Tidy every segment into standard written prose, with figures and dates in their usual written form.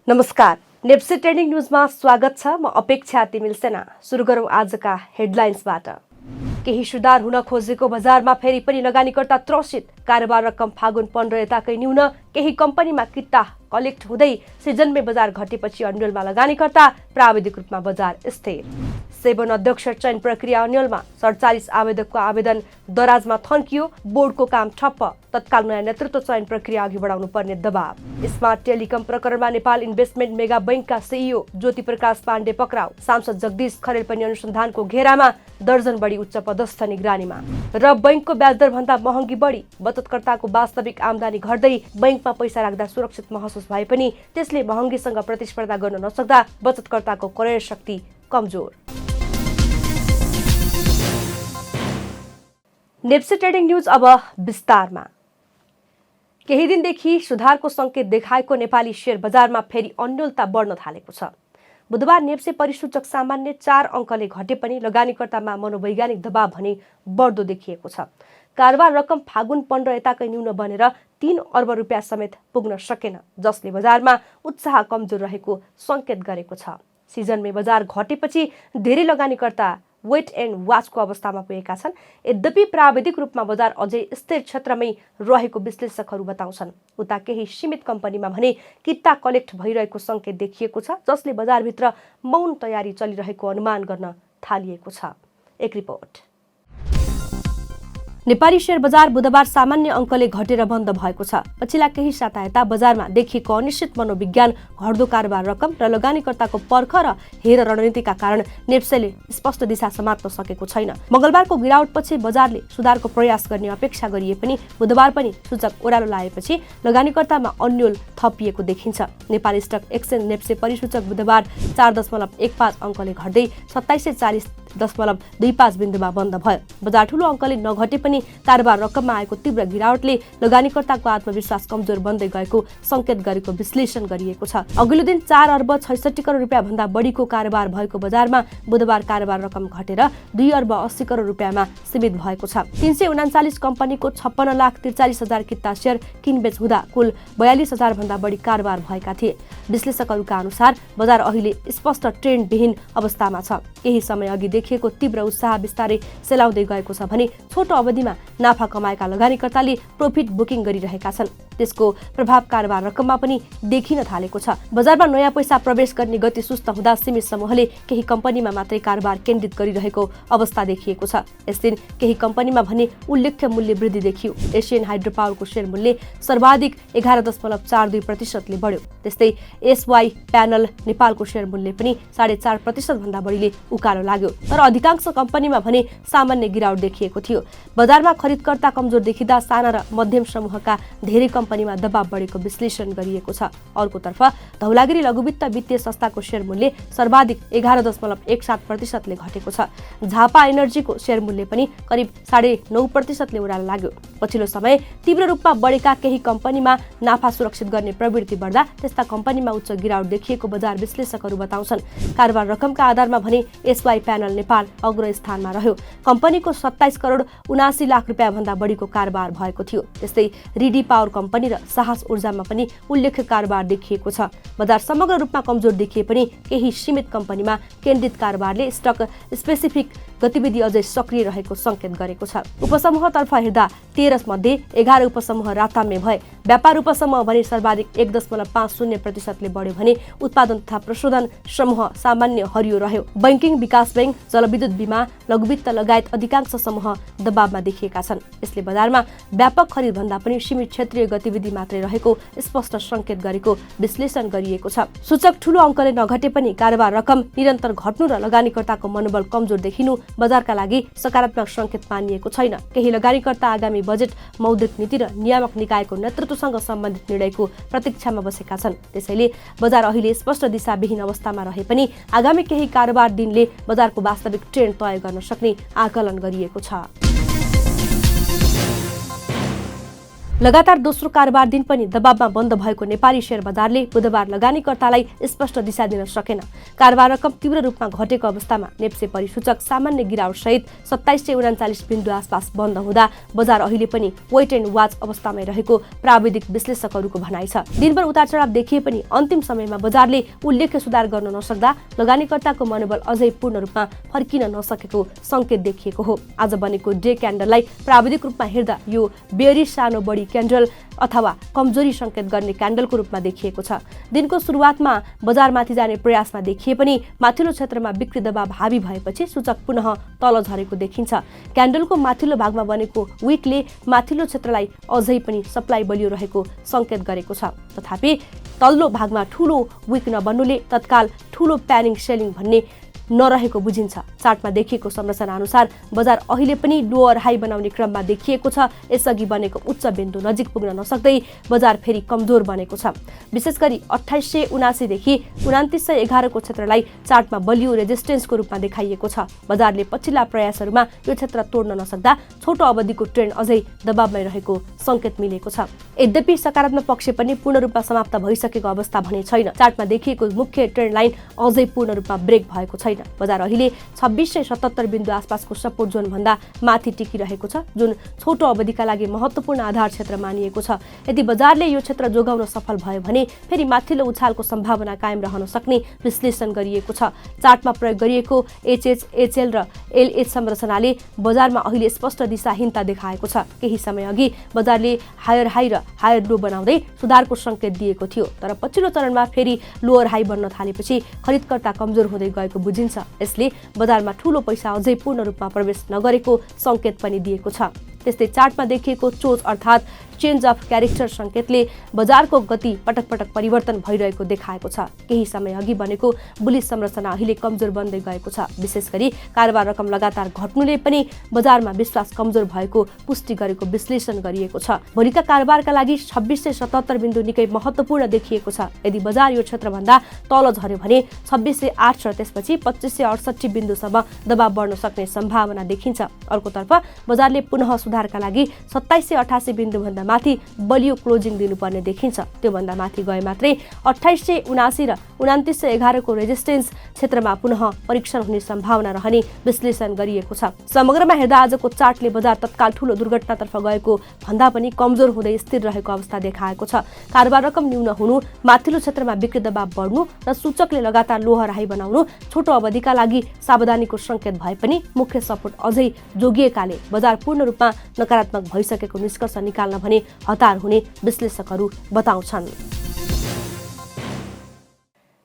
नमस्कार, नेप्से ट्रेडिङ न्युजमा स्वागत छ। म अपेक्षा तिमिल सेना। सुरु गरौँ आजका हेडलाइन्सबाट। केही सुधार हुन खोजेको बजारमा फेरि पनि लगानीकर्ता त्रसित। कारोबार रकम फागुन 15 यताकै न्यून। केही कम्पनीमा किता कलेक्ट हुँदै सिजनमै बजार घटेपछि अन्यलमा लगानीकर्ता। प्राविधिक रूपमा बजार स्थिर। सेवन अध्यक्ष चयन प्रक्रिया अन्यलमा 47 आवेदकको आवेदन दराजमा थन्कियो। बोर्डको काम ठप्प। तत्काल नयाँ नेतृत्व चयन प्रक्रिया अघि बढाउनु पर्ने दबाव। स्मार्ट टेलिकम प्रकरणमा Nepal investment mega बैंकका CEO Jyoti Prakash Pandey पक्राउ। सांसद जगदीश खरेल पनि अनुसन्धानको घेरामा। दर्जन बढी उच्च पदस्थ निगरानीमा। र बैंकको ब्याजदर भन्दा महँगी बढी। बचतकर्ताको वास्तविक आम्दानी घट्दै बैंकमा पैसा राख्दा सुरक्षित महसुस भए पनि त्यसले महँगीसँग प्रतिस्पर्धा गर्न नसक्दा बचतकर्ताको क्रय शक्ति कमजोर। नेप्से ट्रेडिङ न्युज अब विस्तारमा। केही दिनदेखि सुधारको संकेत देखाएको नेपाली शेयर बजारमा फेरि अन्यलता बढ्न थालेको छ। बुधबार नेप्से परिसूचक सामान्य 4 अङ्कले घटे पनि लगानीकर्तामा मनोवैज्ञानिक दबाव भने बढ्दो देखिएको छ। कारोबार रकम फागुन 15 यताकै न्यून बनेर 3 अर्ब रुपियाँ समेत पुग्न सकेन, जसले बजारमा उत्साह कमजोर रहेको संकेत गरेको छ। सिजनमै बजार घटेपछि धेरै लगानीकर्ता वेट एन्ड वाचको अवस्थामा पुगेका छन्। यद्यपि प्राविधिक रूपमा बजार अझै स्थिर क्षेत्रमै रहेको विश्लेषकहरू बताउँछन्। उता केही सीमित कम्पनीमा भने किता कलेक्ट भइरहेको संकेत देखिएको छ, जसले बजारभित्र मौन तयारी चलिरहेको अनुमान गर्न थालिएको छ। एक रिपोर्ट। नेपाली शेयर बजार बुधबार सामान्य अङ्कले घटेर बन्द भएको छ। पछिल्ला केही साता यता बजारमा देखिएको अनिश्चित मनोविज्ञान, घट्दो कारोबार रकम र लगानीकर्ताको पर्ख र हेर रणनीतिका कारण नेप्सेले स्पष्ट दिशा समात्न सकेको छैन। मंगलबारको गिरावटपछि बजारले सुधारको प्रयास गर्ने अपेक्षा गरिए पनि बुधबार पनि सूचक ओह्रालो लागेपछि लगानीकर्तामा अन्यल थपिएको देखिन्छ। नेपाल स्टक एक्सचेन्ज नेप्से परिसूचक बुधबार 4.15 अङ्कले घट्दै 2740.25 बिन्दुमा बन्द भयो। बजार ठूलो अङ्कले नघटे पनि कारोबार रकममा आएको तीव्र गिरावटले लगानीकर्ताको आत्मविश्वास कमजोर बन्दै गएको संकेत गरेको विश्लेषण गरिएको छ। अघिल्लो दिन 4 अर्ब 66 करोड रुपियाँ भन्दा बढीको कारोबार भएको बजारमा बुधबार कारोबार रकम घटेर 2 अर्ब 80 करोड रुपियाँमा सीमित भएको छ। 339 कम्पनीको 56,43,000 किता शेयर किनबेच हुँदा कुल 42,000 भन्दा बढी कारोबार भएका थिए। विश्लेषकहरूका अनुसार बजार अहिले स्पष्ट ट्रेन्डविहीन अवस्थामा छ। केही समय अघि देखिएको तीव्र उत्साह बिस्तारै सेलाउँदै गएको छ भने छोटो अवधिमा नाफा कमाएका लगानीकर्ताले प्रॉफिट बुकिङ गरिरहेका छन्। त्यसको प्रभाव कारोबार रकममा पनि देखिन थालेको छ। बजारमा नयाँ पैसा प्रवेश गर्ने गति सुस्त हुँदा सीमित समूहले केही कम्पनीमा मात्रै कारोबार केन्द्रित गरिरहेको अवस्था देखिएको छ। यस दिन केही कम्पनीमा भने उल्लेख्य मूल्य वृद्धि देखियो। एसियन हाइड्रो पावरको शेयर मूल्य सर्वाधिक 11.42% ले बढ्यो। त्यस्तै एसवाई प्यानल नेपालको शेयर मूल्य पनि 4.5% भन्दा बढीले उकालो लाग्यो। तर अधिकांश कम्पनीमा भने सामान्य गिरावट देखिएको थियो। बजारमा खरिदकर्ता कमजोर देखिँदा साना र मध्यम समूहका धेरै कम्पनीमा दबाव बढेको विश्लेषण गरिएको छ। अर्कोतर्फ धौलागिरी लघुवित्त वित्तीय संस्थाको शेयर मूल्य सर्वाधिक 11.17% ले घटेको छ। झापा एनर्जीको शेयर मूल्य पनि करिब 9.5% ले ओह्रालो लाग्यो। पछिल्लो समय तीव्र रूपमा बढेका केही कम्पनीमा नाफा सुरक्षित गर्ने प्रवृत्ति बढ्दा त्यस्ता कम्पनीमा उच्च गिरावट देखिएको बजार विश्लेषकहरू बताउँछन्। कारोबार रकमका आधारमा भने एसवाई प्यानल नेपाल अग्र स्थानमा रह्यो। कम्पनीको 27 करोड 79 लाख रुपियाँ भन्दा बढीको कारोबार भएको थियो। त्यस्तै रिडी पावर कम्पनी र साहस ऊर्जामा पनि उल्लेख्य कारोबार देखिएको छ। बजार समग्र रूपमा कमजोर देखिए पनि केही सीमित कम्पनीमा केन्द्रित कारोबारले स्टक स्पेसिफिक गतिविधि अझै सक्रिय रहेको संकेत गरेको छ। उपसमूहतर्फ हेर्दा 13 मध्ये 11 उपसमूह राताम्य भए। व्यापार उपसमूह भने सर्वाधिक 1.50% ले बढ्यो भने उत्पादन तथा प्रशोधन समूह सामान्य हरियो रह्यो। बैंकिङ, विकास बैंक, जलविद्युत बीमा, लघुवित्त लगायत अधिकांश समूह दबावमा देखिएका छन्। यसले बजारमा व्यापक खरिद भन्दा पनि सीमित क्षेत्रीय गतिविधि मात्रै रहेको स्पष्ट संकेत गरेको विश्लेषण गरिएको छ। सूचक ठूलो अङ्कले नघटे पनि कारोबार रकम निरन्तर घट्नु र लगानीकर्ताको मनोबल कमजोर देखिनु बजारका लागि सकारात्मक संकेत मानिएको छैन। केही लगानीकर्ता आगामी बजेट, मौद्रिक नीति र नियामक निकायको नेतृत्वसँग सम्बन्धित निर्णयको प्रतीक्षामा बसेका छन्। त्यसैले बजार अहिले स्पष्ट दिशाविहीन अवस्थामा रहे पनि आगामी केही कारोबार दिनले बजारको वास्तविक ट्रेन्ड तय गर्न सक्ने आकलन गरिएको छ। लगातार दोस्रो कारोबार दिन पनि दबावमा बन्द भएको नेपाली शेयर बजारले बुधबार लगानीकर्तालाई स्पष्ट दिशा दिन सकेन। कारोबार रकम तीव्र रूपमा घटेको अवस्थामा नेप्से परिसूचक सामान्य गिरावटसहित 2739 बिन्दु आसपास बन्द हुँदा बजार अहिले पनि वेट एन्ड वाच अवस्थामै रहेको प्राविधिक विश्लेषकहरूको भनाइ छ। दिनभर उतार चढाव देखिए पनि अन्तिम समयमा बजारले उल्लेख्य सुधार गर्न नसक्दा लगानीकर्ताको मनोबल अझै पूर्ण रूपमा फर्किन नसकेको संकेत देखिएको हो। आज बनेको डे क्यान्डललाई प्राविधिक रूपमा हेर्दा यो बेयरिश सानो बढी क्यान्डल अथवा कमजोरी संकेत गर्ने क्यान्डलको रूपमा देखिएको छ। दिनको सुरुवातमा बजार माथि जाने प्रयासमा देखिए पनि माथिल्लो क्षेत्रमा बिक्री दबाव हावी भएपछि सूचक पुनः तल झरेको देखिन्छ। क्यान्डलको माथिल्लो भागमा बनेको विकले माथिल्लो क्षेत्रलाई अझै पनि सप्लाई बलियो रहेको संकेत गरेको छ। तथापि तल्लो भागमा ठूलो विक नबन्नुले तत्काल ठूलो प्यानिङ सेलिङ भन्ने नरहेको बुझिन्छ। चार्टमा देखिएको संरचना अनुसार बजार अहिले पनि लोअर हाई बनाउने क्रममा देखिएको छ। यसअघि बनेको उच्च बिन्दु नजिक पुग्न नसक्दै बजार फेरि कमजोर बनेको छ। विशेष गरी 2879 देखि 2911 को क्षेत्रलाई चार्टमा बलियो रेजिस्टेन्सको रूपमा देखाइएको छ। बजारले पछिल्ला प्रयासहरूमा यो क्षेत्र तोड्न नसक्दा छोटो अवधिको ट्रेन्ड अझै दबावमै रहेको संकेत मिलेको छ। यद्यपि सकारात्मक पक्ष पनि पूर्ण रूपमा समाप्त भइसकेको अवस्था भने छैन। चार्टमा देखिएको मुख्य ट्रेन्ड लाइन अझै पूर्ण रूपमा ब्रेक भएको छैन। बजार अहिले 2677 बिन्दु आसपासको सपोर्ट जोन भन्दा माथि टिकिरहेको छ, जुन छोटो अवधिका लागि महत्त्वपूर्ण आधार क्षेत्र मानिएको छ। यदि बजारले यो क्षेत्र जोगाउन सफल भयो भने फेरि माथिल्लो उछालको सम्भावना कायम रहन सक्ने विश्लेषण गरिएको छ। चार्टमा प्रयोग गरिएको एचएच, एचएल र एलएच संरचनाले बजारमा अहिले स्पष्ट दिशाहीनता देखाएको छ। केही समय अघि बजारले हायर हाई र हायर लो बनाउँदै सुधारको संकेत दिएको थियो, तर पछिल्लो चरणमा फेरि लोअर हाई बन्न थालेपछि खरिदकर्ता कमजोर हुँदै गएको बुझिन्छ। यसले बजारमा ठूलो पैसा अझै पूर्ण रूपमा प्रवेश नगरेको संकेत पनि दिएको छ। त्यस्तै चार्टमा देखिएको चोच अर्थात् चेन्ज अफ क्यारेक्टर संकेतले बजारको गति पटक पटक परिवर्तन भइरहेको देखाएको छ। केही समय अघि बनेको बुलिस संरचना अहिले कमजोर बन्दै गएको छ। विशेष गरी कारोबार रकम लगातार घट्नुले पनि बजारमा विश्वास कमजोर भएको पुष्टि गरेको विश्लेषण गरिएको छ। भोलिका कारोबारका लागि 2677 बिन्दु निकै महत्त्वपूर्ण देखिएको छ। यदि बजार यो क्षेत्रभन्दा तल झर्यो भने 2608 र त्यसपछि 2568 बिन्दुसम्म दबाव बढ्न सक्ने सम्भावना देखिन्छ। अर्कोतर्फ बजारले पुनः सुधारका लागि 2788 बिन्दुभन्दा माथि बलियो क्लोजिङ दिनुपर्ने देखिन्छ। त्योभन्दा माथि गए मात्रै 2879 र 2911 को रेजिस्टेन्स क्षेत्रमा पुनः परीक्षण हुने सम्भावना रहने विश्लेषण गरिएको छ। समग्रमा हेर्दा आजको चार्टले बजार तत्काल ठूलो दुर्घटनातर्फ गएको भन्दा पनि कमजोर हुँदै स्थिर रहेको अवस्था देखाएको छ। कारोबार रकम न्यून हुनु, माथिल्लो क्षेत्रमा बिक्री दबाव बढ्नु र सूचकले लगातार लोअर हाई बनाउनु छोटो अवधिका लागि सावधानीको संकेत भए पनि मुख्य सपोर्ट अझै जोगिएकाले बजार पूर्ण रूपमा नकारात्मक भइसकेको निष्कर्ष निकाल्न भने हतार हुने विश्लेषकहरू बताउँछन्।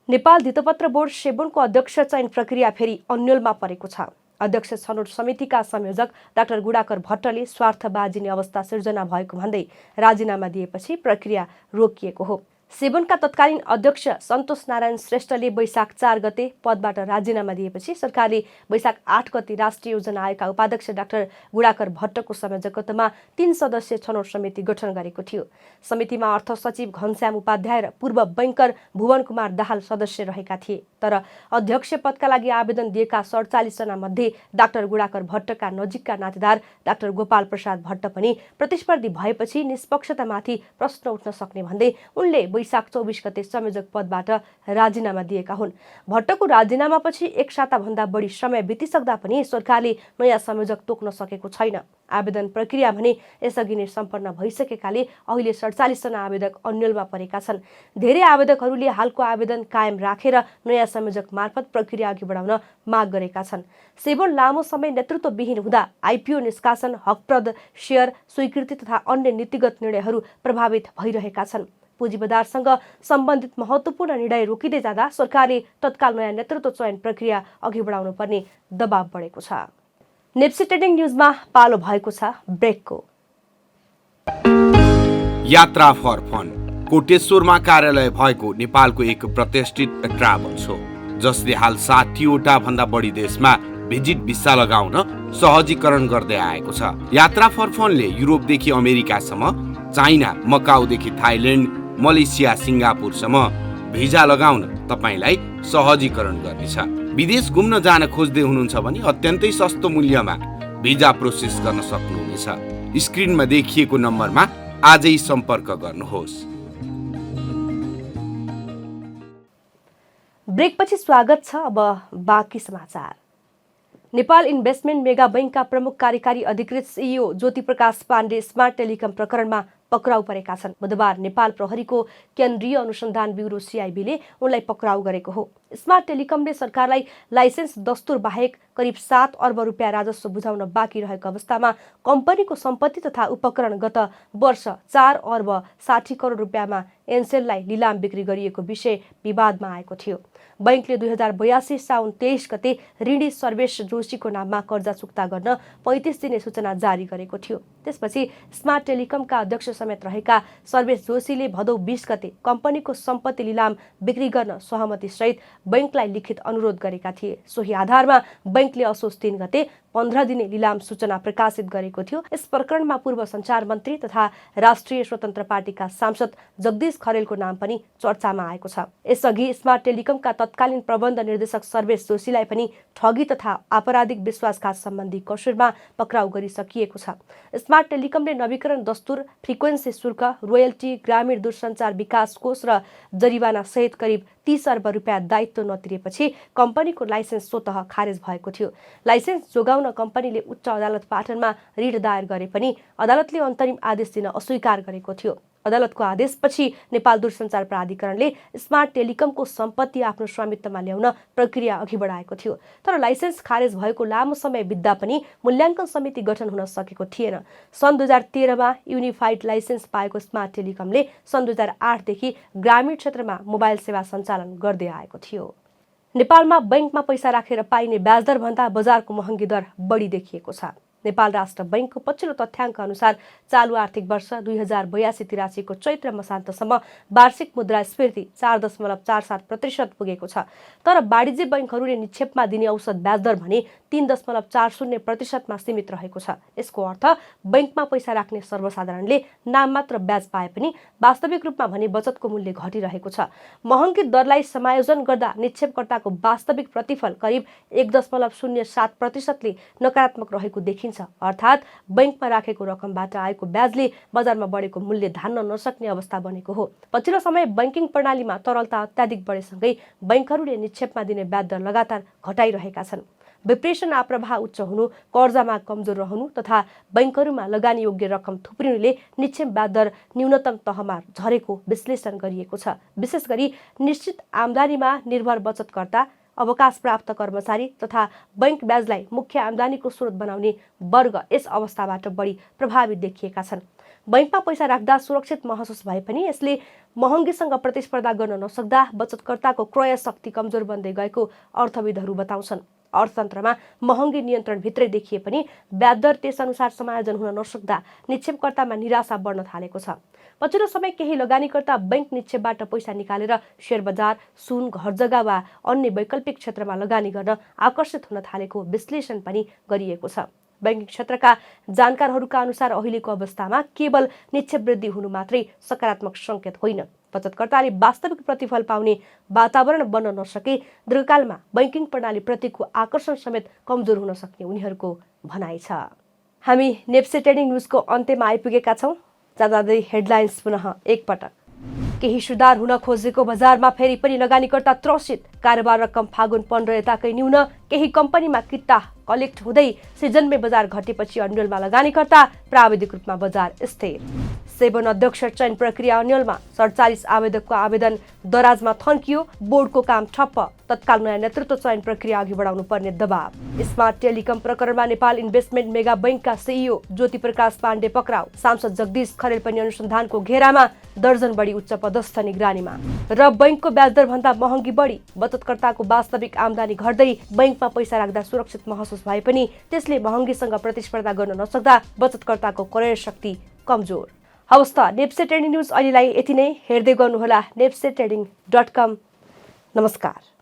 नेपाल धितोपत्र बोर्ड सेबुनको अध्यक्ष चयन प्रक्रिया फेरि अन्यलमा परेको छ। अध्यक्ष छनौट समितिका संयोजक डाक्टर गुडाकर भट्टले स्वार्थबाजिने अवस्था सिर्जना भएको भन्दै राजीनामा दिएपछि प्रक्रिया रोकिएको हो। सेबुनका तत्कालीन अध्यक्ष सन्तोष नारायण श्रेष्ठले वैशाख 4 गते पदबाट राजीनामा दिएपछि सरकारले वैशाख 8 गते राष्ट्रिय योजना आयोगका उपाध्यक्ष डाक्टर गुडाकर भट्टको संयोजकत्वमा 3 सदस्यीय छनौट समिति गठन गरेको थियो। समितिमा अर्थ सचिव घनश्याम उपाध्याय र पूर्व बैंकर भुवन कुमार दाहाल सदस्य रहेका थिए। तर अध्यक्ष पदका लागि आवेदन दिएका 47 जना मध्ये डाक्टर गुडाकर भट्टका नजिकका नातेदार डाक्टर गोपाल प्रसाद भट्ट पनि प्रतिस्पर्धी भएपछि निष्पक्षतामाथि प्रश्न उठ्न सक्ने भन्दै उनले वैशाख 24 गते संयोजक पदबाट राजीनामा दिएका हुन्। भट्टको राजीनामापछि 1 साताभन्दा बढी समय बितिसक्दा पनि सरकारले नयाँ संयोजक तोक्न सकेको छैन। आवेदन प्रक्रिया भने यसअघि नै सम्पन्न भइसकेकाले अहिले 47 जना आवेदक अन्यलमा परेका छन्। धेरै आवेदकहरूले हालको आवेदन कायम राखेर नयाँ संयोजक मार्फत प्रक्रिया अघि बढाउन माग गरेका छन्। सेबुन लामो समय नेतृत्वविहीन हुँदा आइपिओ निष्कासन, हकप्रद शेयर स्वीकृति तथा अन्य नीतिगत निर्णयहरू प्रभावित भइरहेका छन्। पुँजी बजारसँग सम्बन्धित महत्त्वपूर्ण निर्णय रोकिँदै जाँदा सरकारले तत्काल नयाँ नेतृत्व चयन प्रक्रिया अघि बढाउनु पर्ने दबाव बढेको छ। नेप्से ट्रेडिङ न्युजमा पालो भएको छ ब्रेकको। यात्रा फर फन कोटेश्वरमा कार्यालय भएको नेपालको एक प्रतिष्ठित ट्राभल्स हो, जसले हाल 60वटा भन्दा बढी देशमा भिजिट भिसा लगाउन सहजीकरण गर्दै आएको छ। यात्रा फर फनले युरोपदेखि अमेरिकासम्म, चाइना, मकाउदेखि थाइल्यान्ड, मलेसिया, सिङ्गापुरसम्म भिजा लगाउन तपाईलाई सहजीकरण गर्नेछ। विदेश घुम्न जान खोज्दै हुनुहुन्छ भने अत्यन्तै सस्तो मूल्यमा भिजा प्रोसेस गर्न सक्नुहुनेछ। स्क्रिनमा देखिएको नम्बरमा आजै सम्पर्क गर्नुहोस्। ब्रेकपछि स्वागत छ। अब बाँकी समाचार। नेपाल इन्भेस्टमेन्ट मेगा बैंकका प्रमुख कार्यकारी अधिकृत CEO Jyoti Prakash Pandey smart telecom प्रकरणमा पक्राउ परेका छन्। बुधबार नेपाल प्रहरीको केन्द्रीय अनुसन्धान ब्युरो CIB ले उनलाई पक्राउ गरेको हो। स्मार्ट टेलिकमले सरकारलाई लाइसेन्स दस्तुर बाहेक करिब 7 अर्ब रुपियाँ राजस्व बुझाउन बाँकी रहेको अवस्थामा कम्पनीको सम्पत्ति तथा उपकरण गत वर्ष 4 अर्ब 60 करोड रुपियाँमा एनसेललाई लिलाम बिक्री गरिएको विषय विवादमा आएको थियो। बैंकले 2082 साउन 23 गते ऋणी सर्वेश जोशीको नाममा कर्जा चुक्ता गर्न 35 दिने सूचना जारी गरेको थियो। त्यसपछि स्मार्ट टेलिकमका अध्यक्ष समेत रहेका सर्वेश जोशीले भदौ 20 गते कम्पनीको सम्पत्ति लिलाम बिक्री गर्न सहमति सहित बैंकलाई लिखित अनुरोध गरेका थिए। सोही आधारमा बैंकले असोज 3 गते 15 दिने लिलाम सूचना प्रकाशित गरेको थियो। यस प्रकरणमा पूर्व सञ्चार मन्त्री तथा राष्ट्रिय स्वतन्त्र पार्टीका सांसद जगदीश खरेलको नाम पनि चर्चामा आएको छ। यसअघि स्मार्ट टेलिकमका तत्कालीन प्रबन्ध निर्देशक सर्वेश जोशीलाई पनि ठगी तथा आपराधिक विश्वासघात सम्बन्धी कसुरमा पक्राउ गरिसकिएको छ। स्मार्ट टेलिकमले नवीकरण दस्तुर, फ्रिक्वेन्सी शुल्क, रोयल्टी, ग्रामीण दूरसञ्चार विकास कोष र जरिवाना सहित करिब 30 अर्ब रुपियाँ दायित्व नतिरेपछि कम्पनीको लाइसेन्स स्वतः खारेज भएको थियो। लाइसेन्स जोगाउन कम्पनीले उच्च अदालत पाटनमा रिट दायर गरे पनि अदालतले अन्तरिम आदेश दिन अस्वीकार गरेको थियो। अदालतको आदेशपछि नेपाल दूरसञ्चार प्राधिकरणले स्मार्ट टेलिकमको सम्पत्ति आफ्नो स्वामित्वमा ल्याउन प्रक्रिया अघि बढाएको थियो। तर लाइसेन्स खारेज भएको लामो समय बित्दा पनि मूल्याङ्कन समिति गठन हुन सकेको थिएन। सन् 2013 मा युनिफाइड लाइसेन्स पाएको स्मार्ट टेलिकमले सन् 2008 देखि ग्रामीण क्षेत्रमा मोबाइल सेवा सञ्चालन गर्दै आएको थियो। नेपालमा बैंकमा पैसा राखेर पाइने ब्याजदर भन्दा बजारको महँगी दर बढी देखिएको छ। नेपाल राष्ट्र बैंकको पछिल्लो तथ्याङ्क अनुसार चालु आर्थिक वर्ष 2082-83 को चैत्र मसान्तसम्म वार्षिक मुद्रास्फीति 4.47% पुगेको छ। तर वाणिज्य बैंकहरूले निक्षेपमा दिने औसत ब्याजदर भने 3.40% मा सीमित रहेको छ। यसको अर्थ बैंकमा पैसा राख्ने सर्वसाधारणले नाममात्र ब्याज पाए पनि वास्तविक रूपमा भने बचतको मूल्य घटिरहेको छ। महँगी दरलाई समायोजन गर्दा निक्षेपकर्ताको वास्तविक प्रतिफल करिब 1.07%ले नकारात्मक रहेको देखिन्छ। अर्थात् बैंकमा राखेको रकमबाट आएको ब्याजले बजारमा बढेको मूल्य धान्न नसक्ने अवस्था बनेको हो। पछिल्लो समय बैंकिङ प्रणालीमा तरलता अत्याधिक बढेसँगै बैंकहरूले निक्षेपमा दिने ब्याज दर लगातार घटाइरहेका छन्। विप्रेषण आप्रवाह उच्च हुनु, कर्जा माग कमजोर रहनु तथा बैंकहरूमा लगानी योग्य रकम थुप्रिनुले निक्षेप ब्याज दर न्यूनतम तहमा झरेको विश्लेषण गरिएको छ। विशेष गरी निश्चित आम्दानीमा निर्भर बचतकर्ता, अवकाश प्राप्त कर्मचारी तथा बैंक ब्याजलाई मुख्य आम्दानीको स्रोत बनाउने वर्ग यस अवस्थाबाट बढी प्रभावित देखिएका छन्। बैंकमा पैसा राख्दा सुरक्षित महसुस भए पनि यसले महँगीसँग प्रतिस्पर्धा गर्न नसक्दा बचतकर्ताको क्रय शक्ति कमजोर बन्दै गएको अर्थविदहरू बताउँछन्। अर्थतन्त्रमा महँगी नियन्त्रणभित्रै देखिए पनि ब्याज दर त्यसअनुसार समायोजन हुन नसक्दा निक्षेपकर्तामा निराशा बढ्न थालेको छ। पछिल्लो समय केही लगानीकर्ता बैंक निक्षेपबाट पैसा निकालेर शेयर बजार, सुन, घरजग्गा वा अन्य वैकल्पिक क्षेत्रमा लगानी गर्न आकर्षित हुन थालेको विश्लेषण पनि गरिएको छ। बैंकिङ क्षेत्रका जानकारहरूका अनुसार अहिलेको अवस्थामा केवल निक्षेप वृद्धि हुनु मात्रै सकारात्मक सङ्केत होइन। बचतकर्ताले वास्तविक प्रतिफल पाउने वातावरण बन्न नसके दीर्घकालमा बैंकिङ प्रणाली प्रतिको आकर्षण समेत कमजोर हुन सक्ने उनीहरूको भनाइ छ। हामी नेप्से ट्रेडिङ न्युजको अन्त्यमा आइपुगेका छौँ। जाँदै हेडलाइन्स पुनः एकपटक। केही सुधार हुन खोजेको बजारमा फेरि पनि लगानीकर्ता त्रसित। कारोबार रकम फागुन 15 यताकै न्यून। केही कम्पनीमा किता कलेक्ट हुँदै सिजनमै बजार घटेपछि अन्यलमा लगानीकर्ता, प्राविधिक रूपमा बजार स्थिर। 7 अध्यक्ष चयन प्रक्रिया अन्यलमा 47 आवेदकको आवेदन दराजमा थन्कियो। बोर्डको काम ठप्प। तत्काल नयाँ नेतृत्व चयन प्रक्रिया अघि बढाउनु पर्ने दबाव। स्मार्ट टेलिकम प्रकरणमा Nepal investment mega बैंकका CEO Jyoti Prakash Pandey पक्राउ। सांसद जगदीश खरेल पनि अनुसन्धानको घेरामा। दर्जन बढी उच्च पदस्थ निगरानीमा। र बैंकको ब्याजदर भन्दा महँगी बढी। बचतकर्ताको वास्तविक आम्दानी घट्दै बैंकमा पैसा राख्दा सुरक्षित महसुस भए पनि त्यसले महँगीसँग प्रतिस्पर्धा गर्न नसक्दा बचतकर्ताको क्रय शक्ति कमजोर। हवस् त नेप्से ट्रेडिङ न्युज अहिलेलाई यति नै। हेर्दै गर्नुहोला nepsetrading.com। नमस्कार।